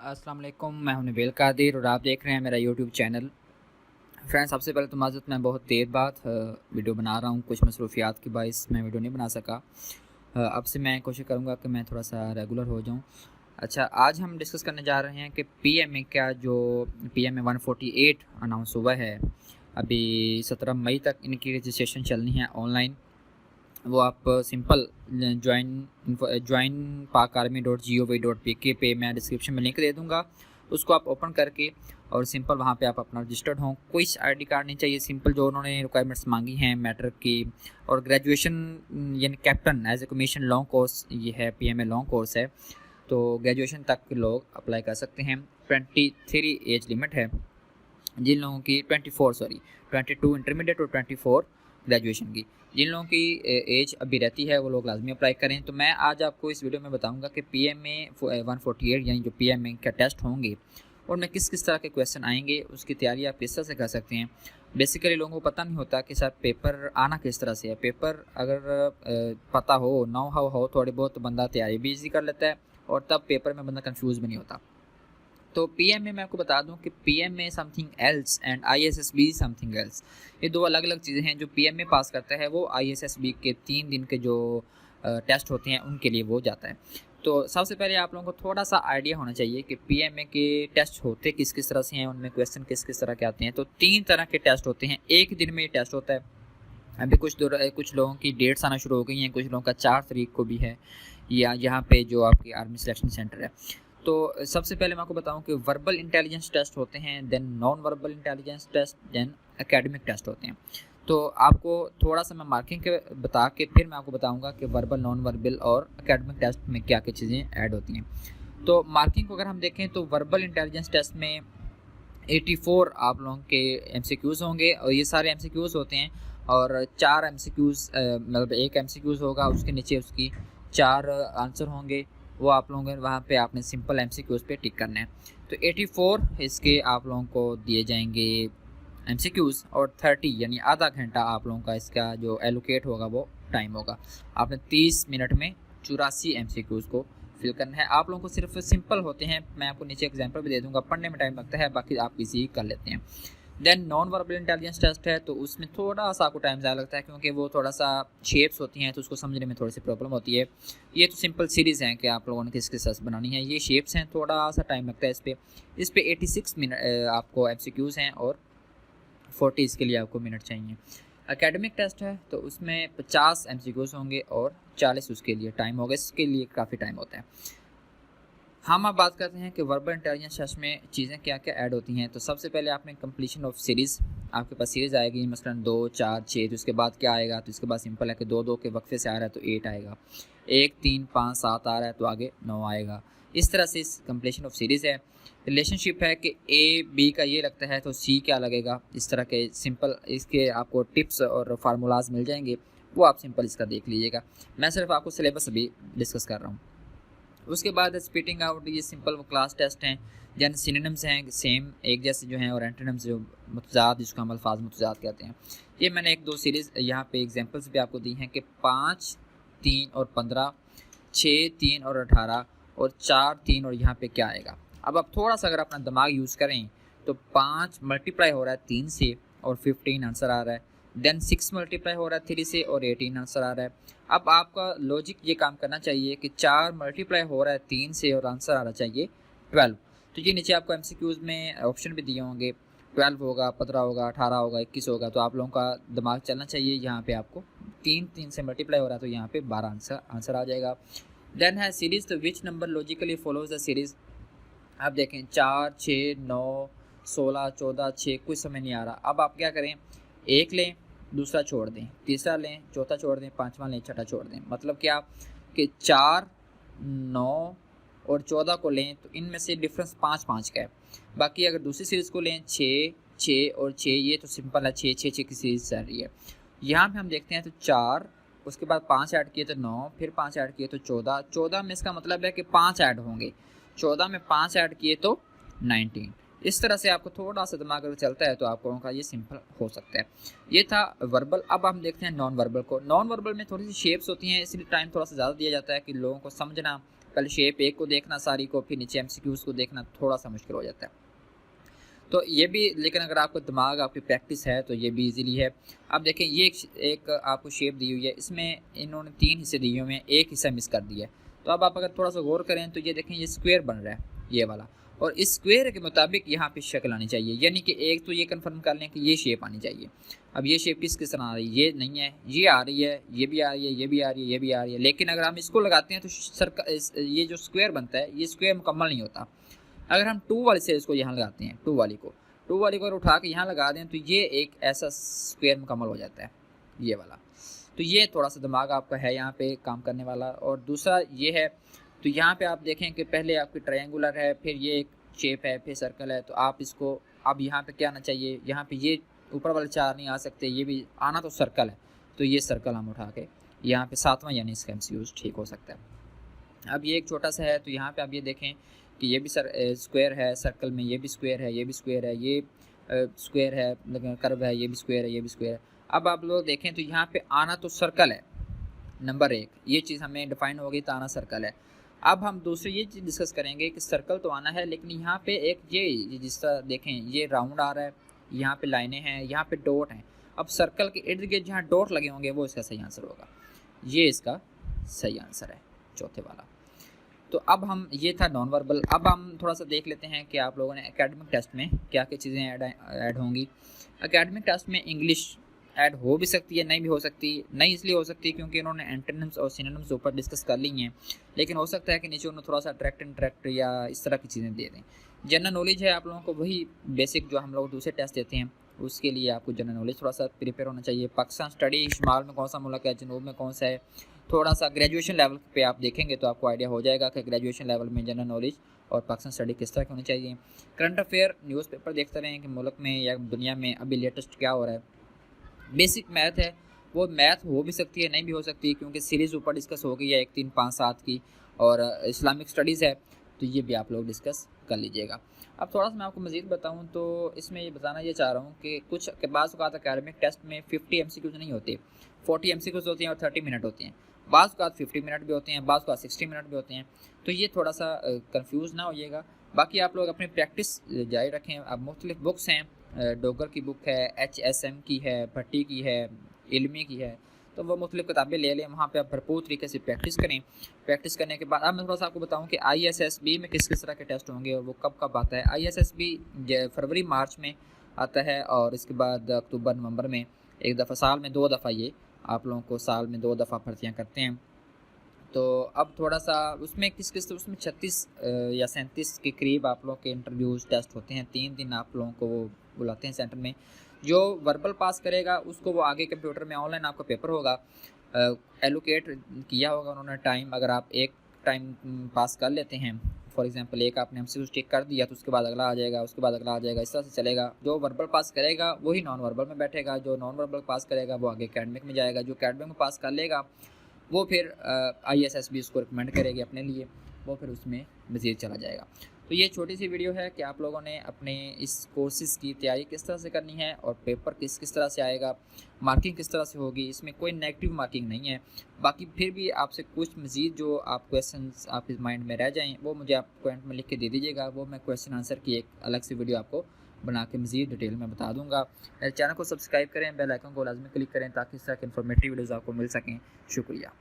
अस्सलाम वालेकुम, मैं हूं नबील कादिर और आप देख रहे हैं मेरा यूट्यूब चैनल। फ्रेंड्स, सबसे पहले तो माज़रत, मैं बहुत देर बाद वीडियो बना रहा हूं। कुछ मसरूफियात की बाइस मैं वीडियो नहीं बना सका। अब से मैं कोशिश करूंगा कि मैं थोड़ा सा रेगुलर हो जाऊं। अच्छा, आज हम डिस्कस करने जा रहे हैं कि पीएमए का जो पीएमए 148 अनाउंस हुआ है, अभी 17 मई तक इनकी रजिस्ट्रेशन चलनी है ऑनलाइन। वो आप सिंपल ज्वाइन pakarmy.gov.pk पे मैं डिस्क्रिप्शन में लिंक दे दूँगा। उसको आप ओपन करके और सिंपल वहाँ पे आप अपना रजिस्टर्ड हों। कोई आईडी कार्ड नहीं चाहिए, सिंपल जो उन्होंने रिक्वायरमेंट्स मांगी हैं मैट्रिक की और ग्रेजुएशन यानी captain as a commission long course, ये है पीएमए लॉन्ग कोर्स है, तो ग्रेजुएशन तक लोग अप्लाई कर सकते हैं। 23 एज लिमिट है जिन लोगों की 22 इंटरमीडिएट और 24 ग्रेजुएशन की। जिन लोगों की एज अभी रहती है वो लोग लाजमी अप्लाई करें। तो मैं आज आपको इस वीडियो में बताऊंगा कि पीएमए 148 यानी जो पीएमए का टेस्ट होंगे उनमें किस किस तरह के क्वेश्चन आएंगे, उसकी तैयारी आप किस तरह से कर सकते हैं। बेसिकली लोगों को पता नहीं होता कि सर पेपर आना किस तरह से है। पेपर अगर पता हो, नो हाउ हो थोड़ी बहुत, तो बंदा तैयारी भी ईजी कर लेता है और तब पेपर में बंदा कंफ्यूज भी नहीं होता। तो पीएमए मैं आपको बता दूं कि PMA something else and ISSB something else, ये दो अलग अलग चीज़ें हैं। जो पीएमए पास करता है वो आईएसएसबी के 3 दिन के जो टेस्ट होते हैं उनके लिए वो जाता है। तो सबसे पहले आप लोगों को थोड़ा सा आइडिया होना चाहिए कि पीएमए के टेस्ट होते किस किस तरह से हैं, उनमें क्वेश्चन किस किस तरह के आते हैं। तो 3 तरह के टेस्ट होते हैं, एक दिन में ये टेस्ट होता है। अभी कुछ लोगों की डेट्स आना शुरू हो गई हैं, कुछ लोगों का 4 तारीख को भी है, या यहाँ पे जो आपकी आर्मी सिलेक्शन सेंटर है। तो सबसे पहले मैं आपको बताऊं कि वर्बल इंटेलिजेंस टेस्ट होते हैं, then non verbal intelligence test, then academic test होते हैं। तो आपको थोड़ा सा मैं मार्किंग के बता के फिर मैं आपको बताऊंगा कि वर्बल, नॉन वर्बल और एकेडमिक टेस्ट में क्या क्या चीज़ें ऐड होती हैं। तो मार्किंग को अगर हम देखें तो वर्बल इंटेलिजेंस टेस्ट में 84 आप लोगों के एमसीक्यूज़ होंगे और ये सारे एमसीक्यूज़ होते हैं और 4 एमसीक्यूज़ मतलब एक एमसीक्यूज़ होगा, उसके नीचे उसकी 4 आंसर होंगे। वो आप लोगों के वहाँ पे आपने सिंपल एमसीक्यूज़ पे टिक करना है। तो 84 इसके आप लोगों को दिए जाएंगे एमसीक्यूज़ और 30 यानी आधा घंटा आप लोगों का इसका जो एलोकेट होगा वो टाइम होगा। आपने 30 मिनट में 84 एमसीक्यूज़ को फिल करना है। आप लोगों को सिर्फ सिंपल होते हैं, मैं आपको नीचे एग्जांपल भी दे दूंगा, पढ़ने में टाइम लगता है, बाकी आप इजी कर लेते हैं। Then non verbal intelligence test है, तो उसमें थोड़ा सा आपको टाइम ज़्यादा लगता है क्योंकि वो थोड़ा सा शेप्स होती हैं तो उसको समझने में थोड़ी सी प्रॉब्लम होती है। ये तो सिंपल सीरीज़ हैं कि आप लोगों ने किस किस बनानी है, ये शेप्स हैं, थोड़ा सा टाइम लगता है इस पे 86 मिनट आपको एमसीक्यूज़ हैं और 40 इसके लिए आपको मिनट चाहिए। एकेडमिक टेस्ट है तो उसमें 50 एमसीक्यूज़ होंगे और 40 उसके लिए टाइम होगा, इसके लिए काफ़ी टाइम होता है। हम अब बात करते हैं कि वर्बल इंटेलिजेंस टेस्ट में चीज़ें क्या क्या ऐड होती हैं। तो सबसे पहले आपने कंप्लीशन ऑफ सीरीज़, आपके पास सीरीज़ आएगी मसलन 2, 4, 6, तो उसके बाद क्या आएगा, तो इसके बाद सिंपल है कि 2 के वक्फे से आ रहा है तो 8 आएगा, 1, 3, 5, 7 आ रहा है तो आगे 9 आएगा। इस तरह से इस कंप्लीशन ऑफ सीरीज़ है। रिलेशनशिप है कि ए बी का ये लगता है तो सी क्या लगेगा, इस तरह के सिंपल इसके आपको टिप्स और फार्मूलाज मिल जाएंगे, वो आप सिंपल इसका देख लीजिएगा। मैं सिर्फ आपको सिलेबस अभी डिस्कस कर रहा हूँ। उसके बाद स्पीटिंग आउट, ये सिंपल वो क्लास टेस्ट हैं। जन सिनोनिम्स हैं सेम एक जैसे जो हैं, और एंटोनिम्स जो मुतज़ाद, जिसको हम अल्फाज मुतज़ाद कहते हैं। ये मैंने 1-2 सीरीज़ यहाँ पे एग्जांपल्स भी आपको दी हैं कि 5, 3 और 15, 6, 3 और 18 और 4, 3 और यहाँ पे क्या आएगा। अब आप थोड़ा सा अगर अपना दिमाग यूज़ करें तो 5 मल्टीप्लाई हो रहा है 3 से और 15 आंसर आ रहा है। देन 6 मल्टीप्लाई हो रहा है 3 से और 18 आंसर आ रहा है। अब आपका लॉजिक ये काम करना चाहिए कि 4 मल्टीप्लाई हो रहा है 3 से और आंसर आना चाहिए 12। तो ये नीचे आपको एमसीक्यूज़ में ऑप्शन भी दिए होंगे, 12 होगा, 15 होगा, 18 होगा, 21 होगा। तो आप लोगों का दिमाग चलना चाहिए, यहाँ पे आपको 3 से मल्टीप्लाई हो रहा है तो यहाँ पे 12 आंसर आ जाएगा। देन है सीरीज़, तो which number logically follows the series. आप देखें 4, 6, 9, 16, 14, 6, कुछ समझ नहीं आ रहा। अब आप क्या करें, एक लें, दूसरा छोड़ दें, तीसरा लें, चौथा छोड़ दें, पांचवा लें, छठा छोड़ दें। मतलब क्या कि 4, 9 और 14 को लें तो इनमें से डिफरेंस 5-5 का है। बाकी अगर दूसरी सीरीज़ को लें 6, 6 और 6, ये तो सिंपल है, 6, 6, 6 की सीरीज़ चल रही है। यहाँ पे हम देखते हैं तो 4, उसके बाद 5 ऐड किए तो 9, फिर 5 ऐड किए तो 14, 14 में इसका मतलब है कि 5 ऐड होंगे, 14 में 5 ऐड किए तो 19। इस तरह से आपको थोड़ा सा दिमाग अगर चलता है तो आप लोगों का ये सिंपल हो सकता है। ये था वर्बल। अब हम देखते हैं नॉन वर्बल को। नॉन वर्बल में थोड़ी सी शेप्स होती हैं, इसलिए टाइम थोड़ा सा ज़्यादा दिया जाता है कि लोगों को समझना, पहले शेप एक को देखना सारी को, फिर नीचे MCQs को देखना थोड़ा सा मुश्किल हो जाता है। तो ये भी, लेकिन अगर आपका दिमाग, आपकी प्रैक्टिस है तो ये भी इजीली है। अब देखें ये एक आपको शेप दी हुई है, इसमें इन्होंने 3 हिस्से दिए हुए हैं, एक हिस्सा मिस कर दिया है। तो अब आप अगर थोड़ा सा गौर करें तो ये देखें ये स्क्वायर बन रहा है ये वाला, और इस स्क्वायर के मुताबिक यहाँ पे शक्ल आनी चाहिए, यानी कि एक तो ये कंफर्म कर लें कि ये शेप आनी चाहिए। अब ये शेप किस तरह आ रही है, ये नहीं है, ये आ रही है, ये भी आ रही है, ये भी आ रही है, ये भी आ रही है, लेकिन अगर हम इसको लगाते हैं तो सर्कल, ये जो स्क्वायर बनता है ये स्क्वायर मुकम्मल नहीं होता। अगर हम 2 वाले से इसको यहाँ लगाते हैं, 2 वाली को अगर उठा के यहाँ लगा दें तो ये एक ऐसा स्क्वायर मुकम्मल हो जाता है ये वाला। तो ये थोड़ा सा दिमाग आपका है यहाँ पे काम करने वाला। और दूसरा ये है, तो यहाँ पे आप देखें कि पहले आपकी ट्रायंगुलर है, फिर ये एक शेप है, फिर सर्कल है, तो आप इसको, अब यहाँ पे क्या आना चाहिए, यहाँ पे ये ऊपर वाले 4 नहीं आ सकते, ये भी आना तो सर्कल है, तो ये सर्कल हम उठा के यहाँ पे 7वां यानी इसका MCQ ठीक हो सकता है। अब ये एक छोटा सा है, तो यहाँ पे आप ये देखें कि ये भी स्क्वायर है, सर्कल में ये भी स्क्वायर है, ये भी स्क्वायर है, ये स्क्वायर है, कर्व है, ये भी स्क्वायर है, ये भी स्क्वायर है। अब आप लोग देखें तो यहाँ पे आना तो सर्कल है, नंबर 1 ये चीज़ हमें डिफाइन हो गई, तो आना सर्कल है। अब हम दूसरी ये चीज़ डिस्कस करेंगे कि सर्कल तो आना है, लेकिन यहाँ पे एक ये जिस तरह देखें ये राउंड आ रहा है, यहाँ पे लाइनें हैं, यहाँ पे डॉट हैं। अब सर्कल के इर्द गिर्द जहाँ डॉट लगे होंगे वो इसका सही आंसर होगा, ये इसका सही आंसर है चौथे वाला। तो अब हम, ये था नॉन वर्बल। अब हम थोड़ा सा देख लेते हैं कि आप लोगों ने एकेडमिक टेस्ट में क्या क्या चीज़ें ऐड होंगी। एकेडमिक टेस्ट में इंग्लिश ऐड हो भी सकती है, नहीं भी हो सकती। नहीं इसलिए हो सकती है क्योंकि उन्होंने एंटोनिम्स और सिनोनिम्स ऊपर डिस्कस कर ली हैं, लेकिन हो सकता है कि नीचे उन्होंने थोड़ा सा इंटरेक्ट या इस तरह की चीज़ें दे दें। जनरल नॉलेज है आप लोगों को, वही बेसिक जो हम लोग दूसरे टेस्ट देते हैं, उसके लिए आपको जनरल नॉलेज थोड़ा सा प्रिपेयर होना चाहिए। पाकिस्तान स्टडी, शुमाल में कौन सा मुल्क है, जनूब में कौन सा है, थोड़ा सा ग्रेजुएशन लेवल पे आप देखेंगे तो आपको आइडिया हो जाएगा कि ग्रेजुएशन लेवल में जनरल नॉलेज और पाकिस्तान स्टडी किस तरह की होनी चाहिए। करंट अफेयर न्यूज़पेपर देखते रहें कि मुल्क में या दुनिया में अभी लेटेस्ट क्या हो रहा है। बेसिक मैथ है, वो मैथ हो भी सकती है, नहीं भी हो सकती, क्योंकि सीरीज़ ऊपर डिस्कस हो गई है 1, 3, 5, 7 की। और इस्लामिक स्टडीज़ है, तो ये भी आप लोग डिस्कस कर लीजिएगा। अब थोड़ा सा मैं आपको मज़ीद बताऊं तो इसमें ये बताना ये चाह रहा हूँ कि कुछ के बाज़ औक़ात एकेडमिक टेस्ट में 50 MCQs नहीं होते, 40 MCQs होते हैं और 30 मिनट होते हैं। बाज़ औक़ात 50 मिनट भी होते हैं, बाज़ औक़ात 60 मिनट भी होते हैं। तो ये थोड़ा सा कंफ्यूज ना होइएगा। बाकी आप लोग अपनी प्रैक्टिस जारी रखें। अब मुख्तलिफ बुक्स हैं, डोगर की बुक है, HSM की है, भट्टी की है, इल्मी की है, तो वो मुख्तलिफ किताबें ले लें, वहाँ पे आप भरपूर तरीके से प्रैक्टिस करें। प्रैक्टिस करने के बाद अब मैं थोड़ा सा आपको बताऊँ कि ISSB में किस किस तरह के टेस्ट होंगे और वो कब कब आता है। ISSB फरवरी मार्च में आता है, और इसके बाद अक्टूबर नवंबर में एक दफ़ा, साल में 2 दफ़ा ये आप लोगों को साल में 2 दफ़ा भर्तियाँ करते हैं। तो अब थोड़ा सा उसमें किस उसमें 36 या 37 के करीब आप लोग के इंटरव्यूज़ टेस्ट होते हैं। 3 दिन आप लोगों को वो बुलाते हैं सेंटर में। जो वर्बल पास करेगा उसको वो आगे कंप्यूटर में ऑनलाइन आपका पेपर होगा, एलोकेट किया होगा उन्होंने टाइम। अगर आप एक टाइम पास कर लेते हैं, फॉर एग्जांपल एक आपने MCQ टिक कर दिया, तो उसके बाद अगला आ जाएगा, उसके बाद अगला आ जाएगा, इस तरह से चलेगा। जो वर्बल पास करेगा वही नॉन वर्बल में बैठेगा, जो नॉन वर्बल पास करेगा वो आगे एकेडमिक में जाएगा, जो एकेडमिक में पास कर लेगा वो फिर ISSB उसको रिकमेंड करेगी अपने लिए, वो फिर उसमें मज़ीद चला जाएगा। तो ये छोटी सी वीडियो है कि आप लोगों ने अपने इस कोर्सेज़ की तैयारी किस तरह से करनी है और पेपर किस तरह से आएगा, मार्किंग किस तरह से होगी। इसमें कोई नेगेटिव मार्किंग नहीं है। बाकी फिर भी आपसे कुछ मज़ीद जो आप क्वेश्चंस आपके माइंड में रह जाएँ वो मुझे आप कमेंट में लिख के दे दीजिएगा, वो मैं क्वेश्चन आंसर की एक अलग से वीडियो आपको बना के मज़ीद डिटेल में बता दूँगा। चैनल को सब्सक्राइब करें, बेल आइकन को लाजमी क्लिक करें ताकि इस तरह की इन्फॉर्मेटिव वीडियोज़ आपको मिल सकें। शुक्रिया।